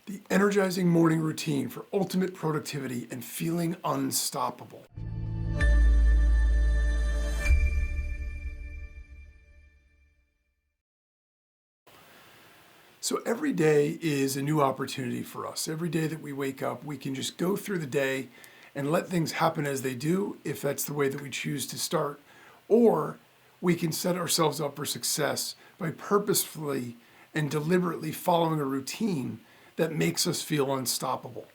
The energizing morning routine for ultimate productivity and feeling unstoppable. So every day is a new opportunity for us. Every day that we wake up, we can just go through the day and let things happen as they do, if that's the way that we choose to start. Or we can set ourselves up for success by purposefully and deliberately following a routine that makes us feel unstoppable.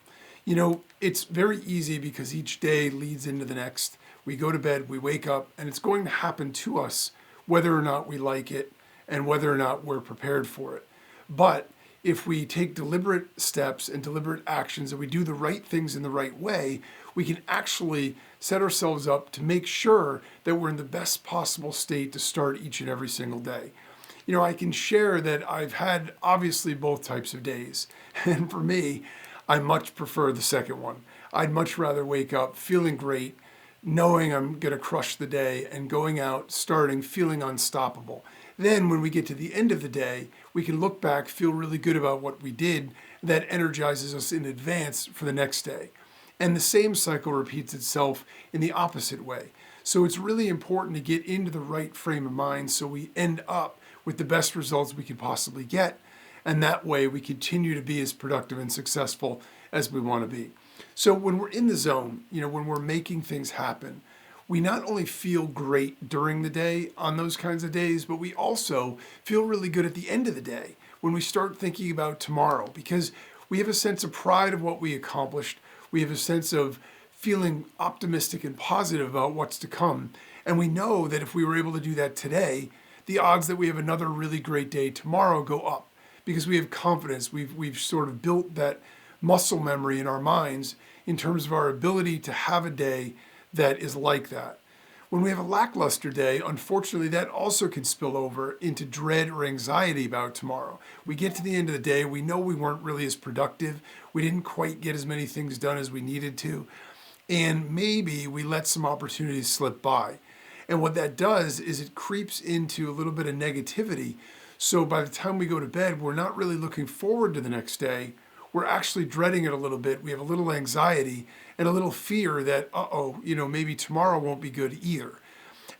You know, it's very easy because each day leads into the next. We go to bed, we wake up, and it's going to happen to us whether or not we like it and whether or not we're prepared for it. But if we take deliberate steps and deliberate actions and we do the right things in the right way, we can actually set ourselves up to make sure that we're in the best possible state to start each and every single day. You know, I can share that I've had obviously both types of days. And for me, I much prefer the second one. I'd much rather wake up feeling great, knowing I'm going to crush the day, and going out, starting, feeling unstoppable. Then when we get to the end of the day, we can look back, feel really good about what we did. That energizes us in advance for the next day. And the same cycle repeats itself in the opposite way. So it's really important to get into the right frame of mind so we end up with the best results we can possibly get. And that way we continue to be as productive and successful as we want to be. So when we're in the zone, you know, when we're making things happen, we not only feel great during the day on those kinds of days, but we also feel really good at the end of the day when we start thinking about tomorrow, because we have a sense of pride of what we accomplished. We have a sense of feeling optimistic and positive about what's to come. And we know that if we were able to do that today, the odds that we have another really great day tomorrow go up because we have confidence. We've sort of built that muscle memory in our minds in terms of our ability to have a day that is like that. When we have a lackluster day, unfortunately, that also can spill over into dread or anxiety about tomorrow. We get to the end of the day, we know we weren't really as productive, we didn't quite get as many things done as we needed to, and maybe we let some opportunities slip by. And what that does is it creeps into a little bit of negativity. So by the time we go to bed, we're not really looking forward to the next day. We're actually dreading it a little bit. We have a little anxiety and a little fear that, maybe tomorrow won't be good either.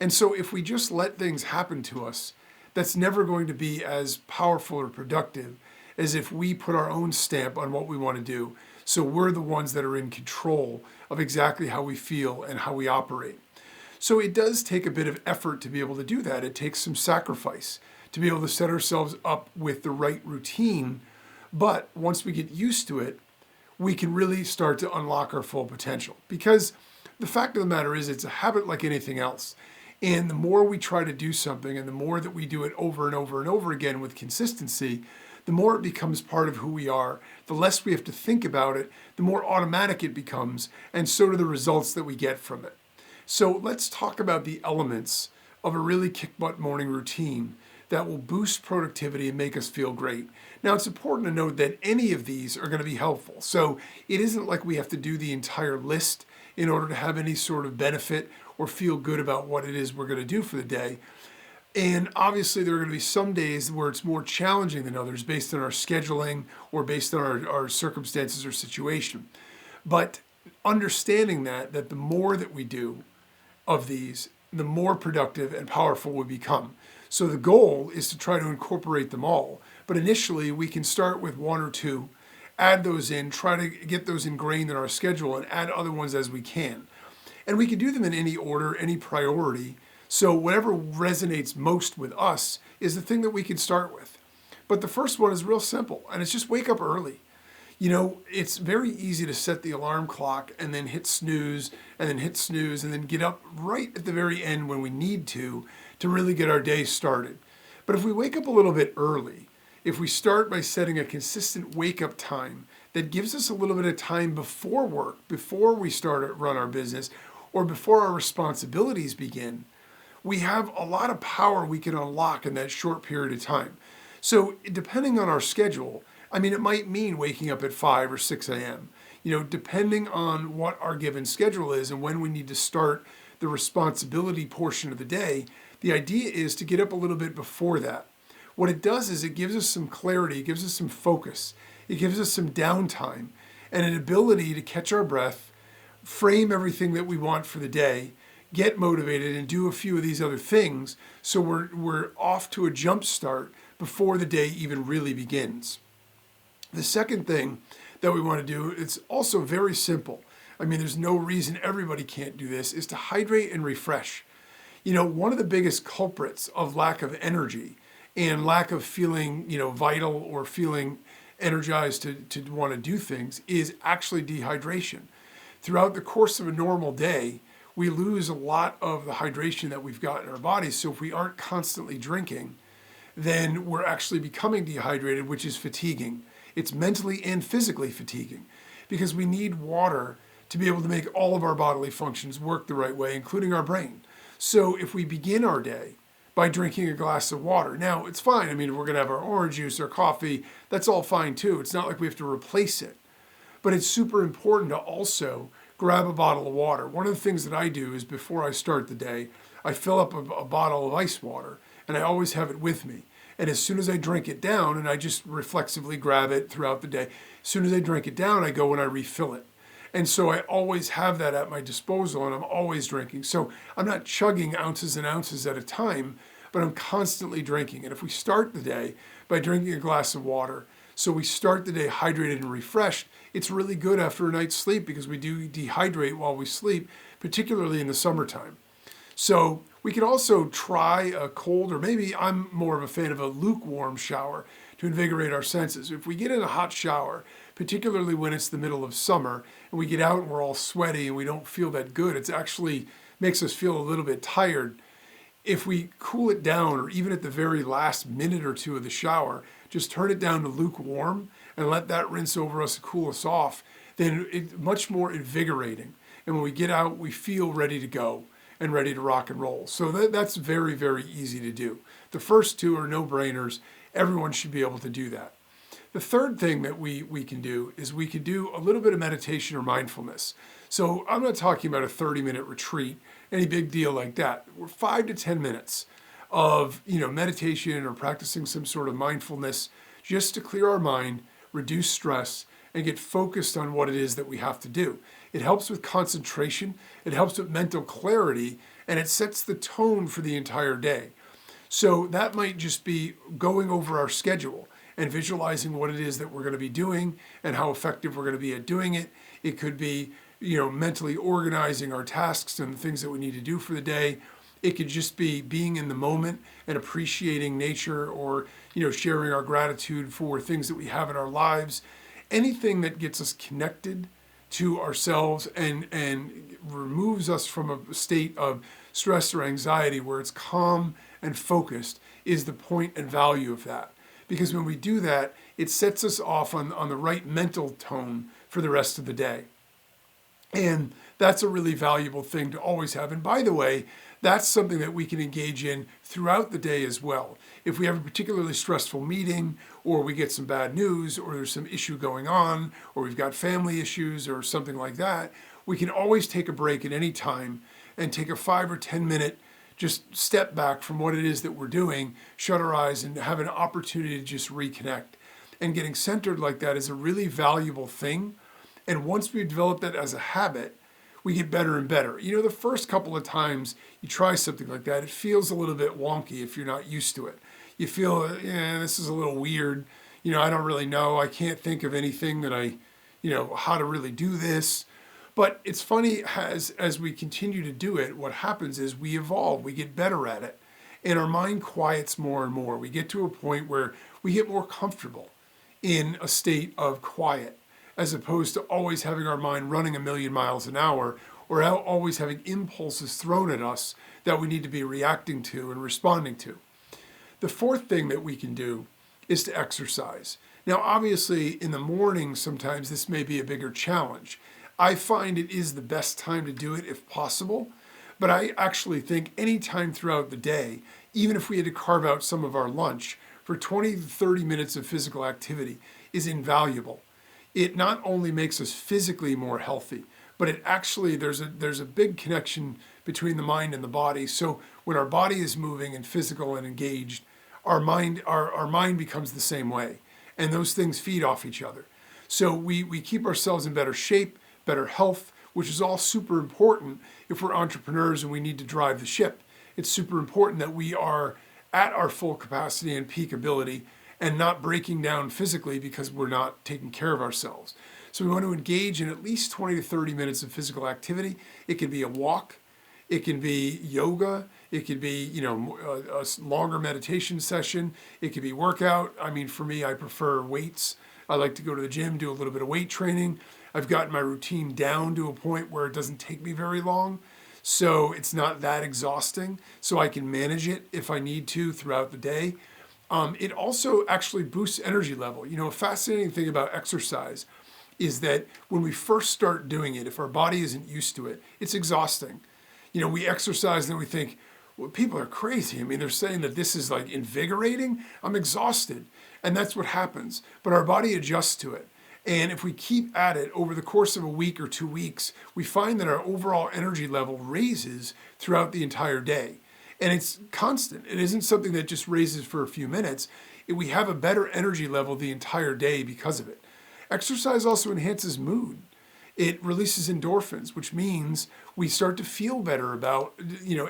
And so if we just let things happen to us, that's never going to be as powerful or productive as if we put our own stamp on what we want to do. So we're the ones that are in control of exactly how we feel and how we operate. So it does take a bit of effort to be able to do that. It takes some sacrifice to be able to set ourselves up with the right routine. But once we get used to it, we can really start to unlock our full potential. Because the fact of the matter is, it's a habit like anything else. And the more we try to do something and the more that we do it over and over and over again with consistency, the more it becomes part of who we are. The less we have to think about it, the more automatic it becomes, and so do the results that we get from it. So let's talk about the elements of a really kick-butt morning routine that will boost productivity and make us feel great. Now, it's important to note that any of these are going to be helpful. So it isn't like we have to do the entire list in order to have any sort of benefit or feel good about what it is we're going to do for the day. And obviously, there are going to be some days where it's more challenging than others based on our scheduling or based on our circumstances or situation. But understanding that the more that we do of these, the more productive and powerful we become. So the goal is to try to incorporate them all. But initially, we can start with one or two, add those in, try to get those ingrained in our schedule, and add other ones as we can. And we can do them in any order, any priority. So whatever resonates most with us is the thing that we can start with. But the first one is real simple, and it's just wake up early. You know, it's very easy to set the alarm clock and then hit snooze and then hit snooze and then get up right at the very end when we need to really get our day started. But if we wake up a little bit early, if we start by setting a consistent wake up time that gives us a little bit of time before work, before we start to run our business, or before our responsibilities begin, we have a lot of power we can unlock in that short period of time. So depending on our schedule, it might mean waking up at 5 or 6 a.m., depending on what our given schedule is and when we need to start the responsibility portion of the day. The idea is to get up a little bit before that. What it does is it gives us some clarity, it gives us some focus. It gives us some downtime and an ability to catch our breath, frame everything that we want for the day, get motivated, and do a few of these other things so we're off to a jump start before the day even really begins. The second thing that we want to do, it's also very simple. I mean, there's no reason everybody can't do this, is to hydrate and refresh. You know, one of the biggest culprits of lack of energy and lack of feeling, vital or feeling energized to want to do things is actually dehydration. Throughout the course of a normal day, we lose a lot of the hydration that we've got in our bodies. So if we aren't constantly drinking, then we're actually becoming dehydrated, which is fatiguing. It's mentally and physically fatiguing because we need water to be able to make all of our bodily functions work the right way, including our brain. So if we begin our day by drinking a glass of water, now it's fine. I mean, if we're going to have our orange juice or coffee, that's all fine too. It's not like we have to replace it. But it's super important to also grab a bottle of water. One of the things that I do is before I start the day, I fill up a bottle of ice water, and I always have it with me. And as soon as I drink it down, and I just reflexively grab it throughout the day, as soon as I drink it down, I go and I refill it. And so I always have that at my disposal, and I'm always drinking. So I'm not chugging ounces and ounces at a time, but I'm constantly drinking. And if we start the day by drinking a glass of water, so we start the day hydrated and refreshed, it's really good after a night's sleep because we do dehydrate while we sleep, particularly in the summertime. So we can also try a cold, or maybe I'm more of a fan of a lukewarm shower to invigorate our senses. If we get in a hot shower, particularly when it's the middle of summer, and we get out and we're all sweaty and we don't feel that good, it actually makes us feel a little bit tired. If we cool it down, or even at the very last minute or two of the shower, just turn it down to lukewarm and let that rinse over us and cool us off, then it's much more invigorating. And when we get out, we feel ready to go and ready to rock and roll. So that's very, very easy to do. The first two are no-brainers. Everyone should be able to do that. The third thing that we can do is we can do a little bit of meditation or mindfulness. So I'm not talking about a 30-minute retreat, any big deal like that. We're 5 to 10 minutes of meditation or practicing some sort of mindfulness just to clear our mind, reduce stress, and get focused on what it is that we have to do. It helps with concentration, it helps with mental clarity, and it sets the tone for the entire day. So that might just be going over our schedule and visualizing what it is that we're going to be doing and how effective we're going to be at doing it. It could be, mentally organizing our tasks and the things that we need to do for the day. It could just be being in the moment and appreciating nature, or, sharing our gratitude for things that we have in our lives. Anything that gets us connected to ourselves and removes us from a state of stress or anxiety where it's calm and focused is the point and value of that. Because when we do that, it sets us off on the right mental tone for the rest of the day. And that's a really valuable thing to always have. And by the way, that's something that we can engage in throughout the day as well. If we have a particularly stressful meeting, or we get some bad news, or there's some issue going on, or we've got family issues or something like that, we can always take a break at any time and take a 5 or 10 minute just step back from what it is that we're doing, shut our eyes, and have an opportunity to just reconnect. And getting centered like that is a really valuable thing. And once we develop that as a habit, we get better and better. The first couple of times you try something like that, it feels a little bit wonky if you're not used to it. You feel, this is a little weird. I don't really know. I can't think of anything that how to really do this. But it's funny, as we continue to do it, what happens is we evolve, we get better at it, and our mind quiets more and more. We get to a point where we get more comfortable in a state of quiet, as opposed to always having our mind running a million miles an hour, or always having impulses thrown at us that we need to be reacting to and responding to. The fourth thing that we can do is to exercise. Now, obviously, in the morning, sometimes this may be a bigger challenge. I find it is the best time to do it if possible, but I actually think any time throughout the day, even if we had to carve out some of our lunch, for 20 to 30 minutes of physical activity is invaluable. It not only makes us physically more healthy, but it actually, there's a big connection between the mind and the body. So when our body is moving and physical and engaged, our mind becomes the same way. and those things feed off each other. So we keep ourselves in better shape, better health, which is all super important if we're entrepreneurs and we need to drive the ship. It's super important that we are at our full capacity and peak ability and not breaking down physically because we're not taking care of ourselves. So we want to engage in at least 20 to 30 minutes of physical activity. It can be a walk, it can be yoga, it could be, a longer meditation session, it could be workout. I mean, for me, I prefer weights. I like to go to the gym, do a little bit of weight training. I've gotten my routine down to a point where it doesn't take me very long. So it's not that exhausting. So I can manage it if I need to throughout the day. It also actually boosts energy level. A fascinating thing about exercise is that when we first start doing it, if our body isn't used to it, it's exhausting. We exercise and then we think, well, people are crazy. I mean, they're saying that this is like invigorating. I'm exhausted. And that's what happens. But our body adjusts to it. And if we keep at it over the course of a week or 2 weeks, we find that our overall energy level raises throughout the entire day. And it's constant. It isn't something that just raises for a few minutes. We have a better energy level the entire day because of it. Exercise also enhances mood. It releases endorphins, which means we start to feel better about,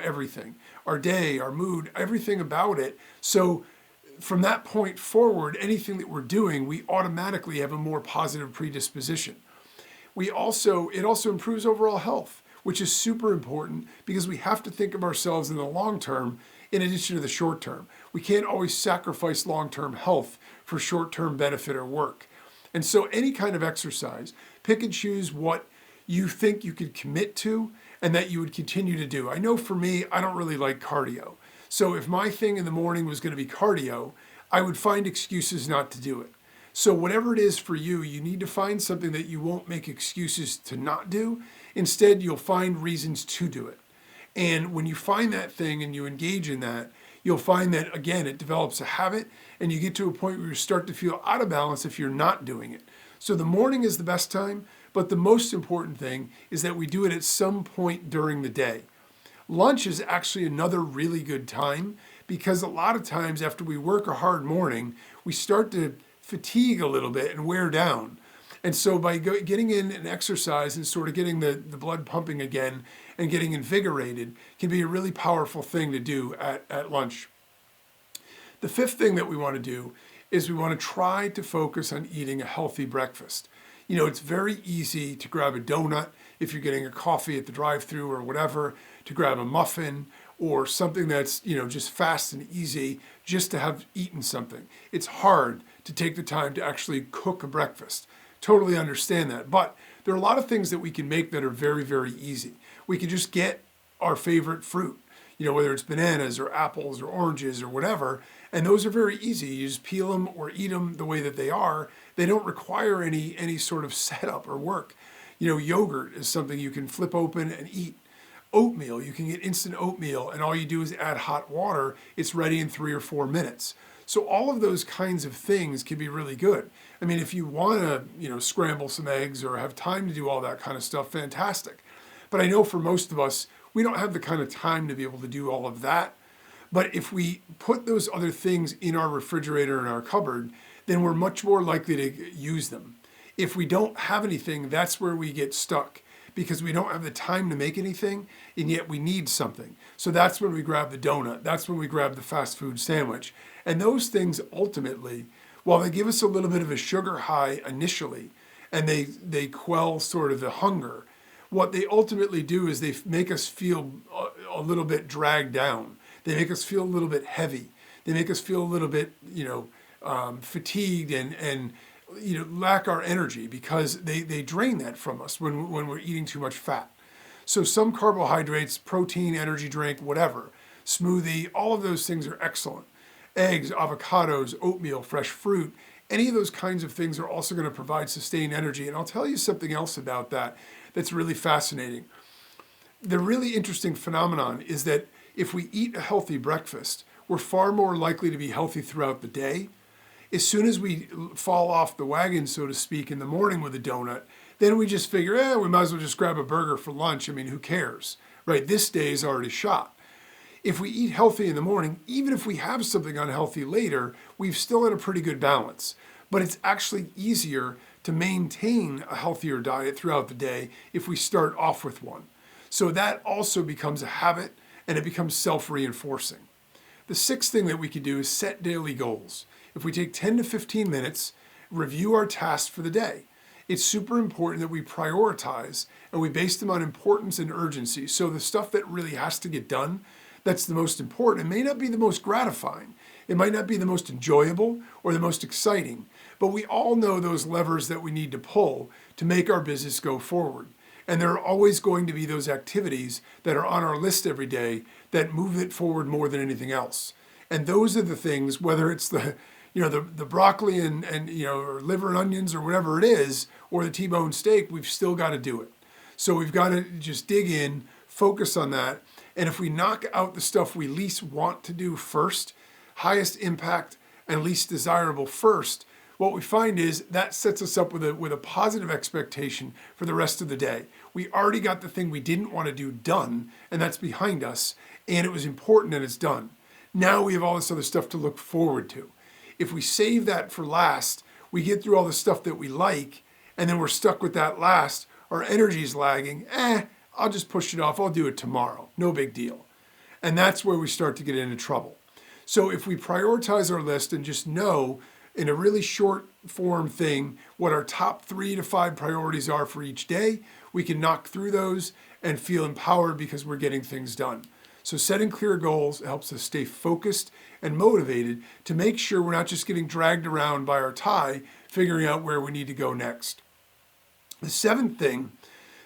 everything. Our day, our mood, everything about it. So from that point forward, anything that we're doing, we automatically have a more positive predisposition. It also improves overall health, which is super important because we have to think of ourselves in the long term in addition to the short term. We can't always sacrifice long-term health for short-term benefit or work. And so any kind of exercise, pick and choose what you think you could commit to and that you would continue to do. I know for me, I don't really like cardio. So if my thing in the morning was going to be cardio, I would find excuses not to do it. So whatever it is for you, you need to find something that you won't make excuses to not do. Instead, you'll find reasons to do it. And when you find that thing and you engage in that, you'll find that, again, it develops a habit and you get to a point where you start to feel out of balance if you're not doing it. So the morning is the best time, but the most important thing is that we do it at some point during the day. Lunch is actually another really good time because a lot of times after we work a hard morning, we start to fatigue a little bit and wear down. And so by getting in an exercise and sort of getting the blood pumping again and getting invigorated can be a really powerful thing to do at lunch. The fifth thing that we want to do is we want to try to focus on eating a healthy breakfast. It's very easy to grab a donut if you're getting a coffee at the drive-thru or whatever, to grab a muffin or something that's, just fast and easy just to have eaten something. It's hard to take the time to actually cook a breakfast. Totally understand that. But there are a lot of things that we can make that are very, very easy. We can just get our favorite fruit, whether it's bananas or apples or oranges or whatever. And those are very easy. You just peel them or eat them the way that they are. They don't require any sort of setup or work. Yogurt is something you can flip open and eat. Oatmeal, you can get instant oatmeal and all you do is add hot water. It's ready in 3 or 4 minutes. So all of those kinds of things can be really good. I mean, if you want to, scramble some eggs or have time to do all that kind of stuff, fantastic. But I know for most of us, we don't have the kind of time to be able to do all of that. But if we put those other things in our refrigerator and our cupboard, then we're much more likely to use them. If we don't have anything, that's where we get stuck because we don't have the time to make anything and yet we need something. So that's when we grab the donut. That's when we grab the fast food sandwich. And those things ultimately, while they give us a little bit of a sugar high initially and they quell sort of the hunger, what they ultimately do is they make us feel a little bit dragged down. They make us feel a little bit heavy. They make us feel a little bit, fatigued and lack our energy because they drain that from us when we're eating too much fat. So some carbohydrates, protein, energy drink, whatever, smoothie, all of those things are excellent. Eggs, avocados, oatmeal, fresh fruit, any of those kinds of things are also going to provide sustained energy. And I'll tell you something else about that that's really fascinating. The really interesting phenomenon is that if we eat a healthy breakfast, we're far more likely to be healthy throughout the day. As soon as we fall off the wagon, so to speak, in the morning with a donut, then we just figure, we might as well just grab a burger for lunch. I mean, who cares, right? This day is already shot. If we eat healthy in the morning, even if we have something unhealthy later, we've still had a pretty good balance. but it's actually easier to maintain a healthier diet throughout the day if we start off with one. So that also becomes a habit and it becomes self-reinforcing. The sixth thing that we can do is set daily goals. If we take 10 to 15 minutes, review our tasks for the day. It's super important that we prioritize and we base them on importance and urgency. So the stuff that really has to get done, that's the most important. It may not be the most gratifying. It might not be the most enjoyable or the most exciting, but we all know those levers that we need to pull to make our business go forward. And there are always going to be those activities that are on our list every day that move it forward more than anything else. And those are the things, whether it's the broccoli and or liver and onions or whatever it is, or the T-bone steak, we've still got to do it. So we've got to just dig in, focus on that. And if we knock out the stuff we least want to do first, highest impact and least desirable first, what we find is that sets us up with a positive expectation for the rest of the day. We already got the thing we didn't want to do done, and that's behind us, and it was important and it's done. Now we have all this other stuff to look forward to. If we save that for last, we get through all the stuff that we like, and then we're stuck with that last, our energy's lagging, I'll just push it off, I'll do it tomorrow, no big deal. And that's where we start to get into trouble. So if we prioritize our list and just know in a really short form thing what our top 3 to 5 priorities are for each day, we can knock through those and feel empowered because we're getting things done. So setting clear goals helps us stay focused and motivated to make sure we're not just getting dragged around by our tie, figuring out where we need to go next. The seventh thing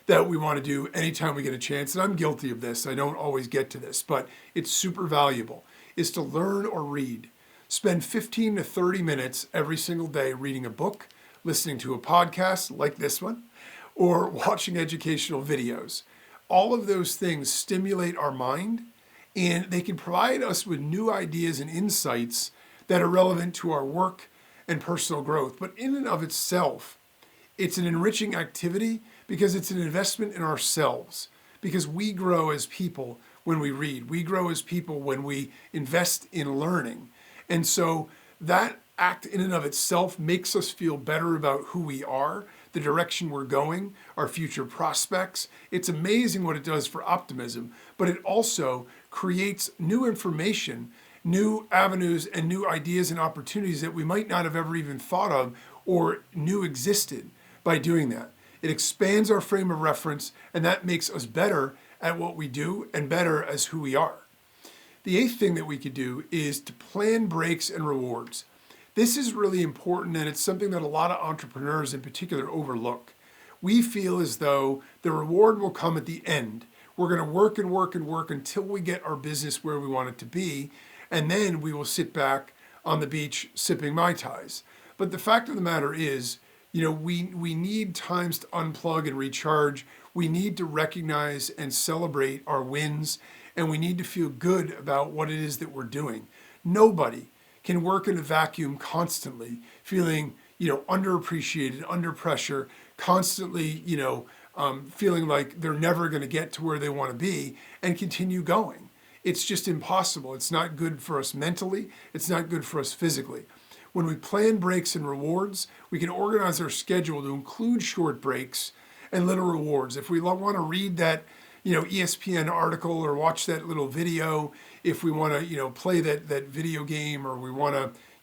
that we want to do anytime we get a chance, and I'm guilty of this, I don't always get to this, but it's super valuable, is to learn or read. Spend 15 to 30 minutes every single day reading a book, listening to a podcast like this one, or watching educational videos. All of those things stimulate our mind, and they can provide us with new ideas and insights that are relevant to our work and personal growth. But in and of itself, it's an enriching activity because it's an investment in ourselves, because we grow as people when we read. We grow as people when we invest in learning. And so that act in and of itself makes us feel better about who we are, the direction we're going, our future prospects. It's amazing what it does for optimism, but it also creates new information, new avenues, and new ideas and opportunities that we might not have ever even thought of or knew existed by doing that. It expands our frame of reference, and that makes us better at what we do and better as who we are. The eighth thing that we could do is to plan breaks and rewards. This is really important, and it's something that a lot of entrepreneurs in particular overlook. We feel as though the reward will come at the end. We're going to work and work and work until we get our business where we want it to be, and then we will sit back on the beach sipping Mai Tais. But the fact of the matter is, we need times to unplug and recharge. We need to recognize and celebrate our wins, and we need to feel good about what it is that we're doing. Nobody can work in a vacuum constantly, feeling, underappreciated, under pressure, constantly, feeling like they're never going to get to where they want to be and continue going. It's just impossible. It's not good for us mentally. It's not good for us physically. When we plan breaks and rewards, we can organize our schedule to include short breaks and little rewards. If we want to read that, ESPN article or watch that little video, if we want to, play that video game, or we want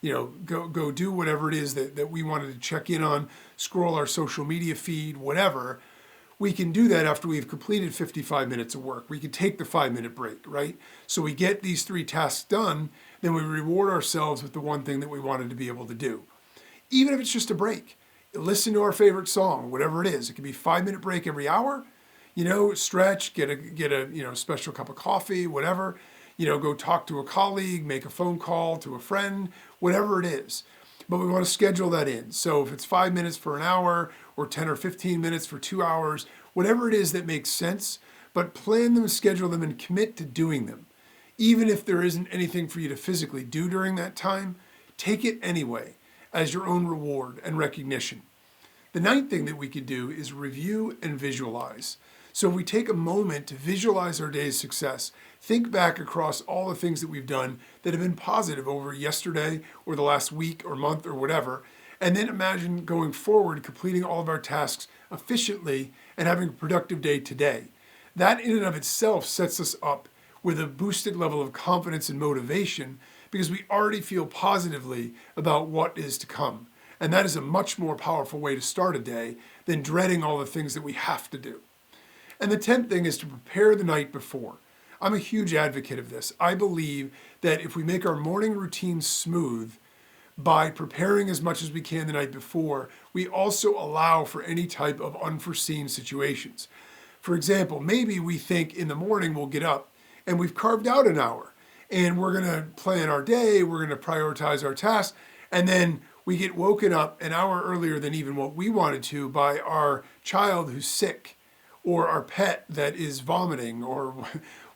to, go do whatever it is that we wanted to check in on, scroll our social media feed, whatever, we can do that after we've completed 55 minutes of work. We can take the 5-minute break, right? So we get these 3 tasks done, then we reward ourselves with the one thing that we wanted to be able to do. Even if it's just a break, listen to our favorite song, whatever it is. It can be a 5-minute break every hour, stretch, get a special cup of coffee, whatever, go talk to a colleague, make a phone call to a friend, whatever it is. But we want to schedule that in. So if it's 5 minutes for an hour or 10 or 15 minutes for 2 hours, whatever it is that makes sense, but plan them, schedule them, and commit to doing them. Even if there isn't anything for you to physically do during that time, take it anyway as your own reward and recognition. The ninth thing that we could do is review and visualize. So if we take a moment to visualize our day's success, think back across all the things that we've done that have been positive over yesterday or the last week or month or whatever, And then imagine going forward, completing all of our tasks efficiently and having a productive day today. That in and of itself sets us up with a boosted level of confidence and motivation because we already feel positively about what is to come. And that is a much more powerful way to start a day than dreading all the things that we have to do. And the 10th thing is to prepare the night before. I'm a huge advocate of this. I believe that if we make our morning routine smooth by preparing as much as we can the night before, we also allow for any type of unforeseen situations. For example, maybe we think in the morning we'll get up and we've carved out an hour and we're going to plan our day, we're going to prioritize our tasks, and then we get woken up an hour earlier than even what we wanted to by our child who's sick or our pet that is vomiting or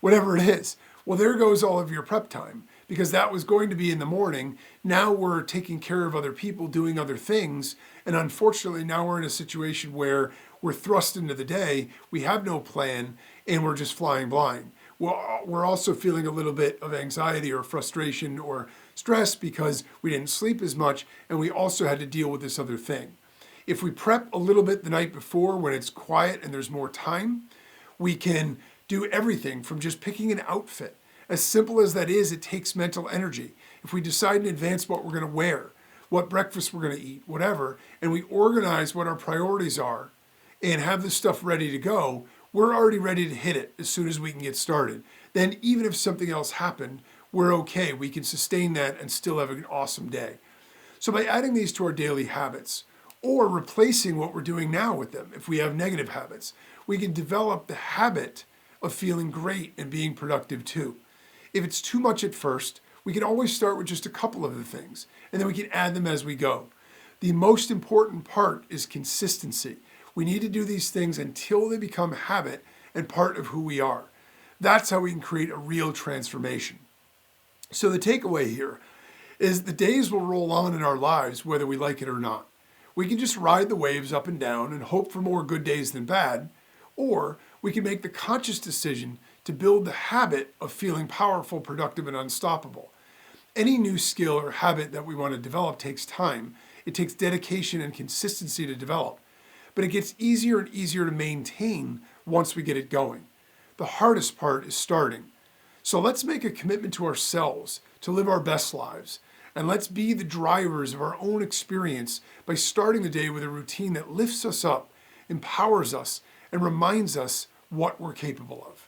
whatever it is. Well, there goes all of your prep time because that was going to be in the morning. Now we're taking care of other people, doing other things. And unfortunately, now we're in a situation where we're thrust into the day, we have no plan, and we're just flying blind. Well, we're also feeling a little bit of anxiety or frustration or stress because we didn't sleep as much, and we also had to deal with this other thing. If we prep a little bit the night before when it's quiet and there's more time, we can do everything from just picking an outfit. As simple as that is, it takes mental energy. If we decide in advance what we're going to wear, what breakfast we're going to eat, whatever, and we organize what our priorities are and have the stuff ready to go, we're already ready to hit it as soon as we can get started. Then even if something else happened, we're okay. We can sustain that and still have an awesome day. So by adding these to our daily habits or replacing what we're doing now with them, if we have negative habits, we can develop the habit of feeling great and being productive too. If it's too much at first, we can always start with just a couple of the things, and then we can add them as we go. The most important part is consistency. We need to do these things until they become habit and part of who we are. That's how we can create a real transformation. So the takeaway here is the days will roll on in our lives whether we like it or not. We can just ride the waves up and down and hope for more good days than bad, or we can make the conscious decision to build the habit of feeling powerful, productive, and unstoppable. Any new skill or habit that we want to develop takes time. It takes dedication and consistency to develop, but it gets easier and easier to maintain once we get it going. The hardest part is starting. So let's make a commitment to ourselves to live our best lives, and let's be the drivers of our own experience by starting the day with a routine that lifts us up, empowers us, and reminds us what we're capable of.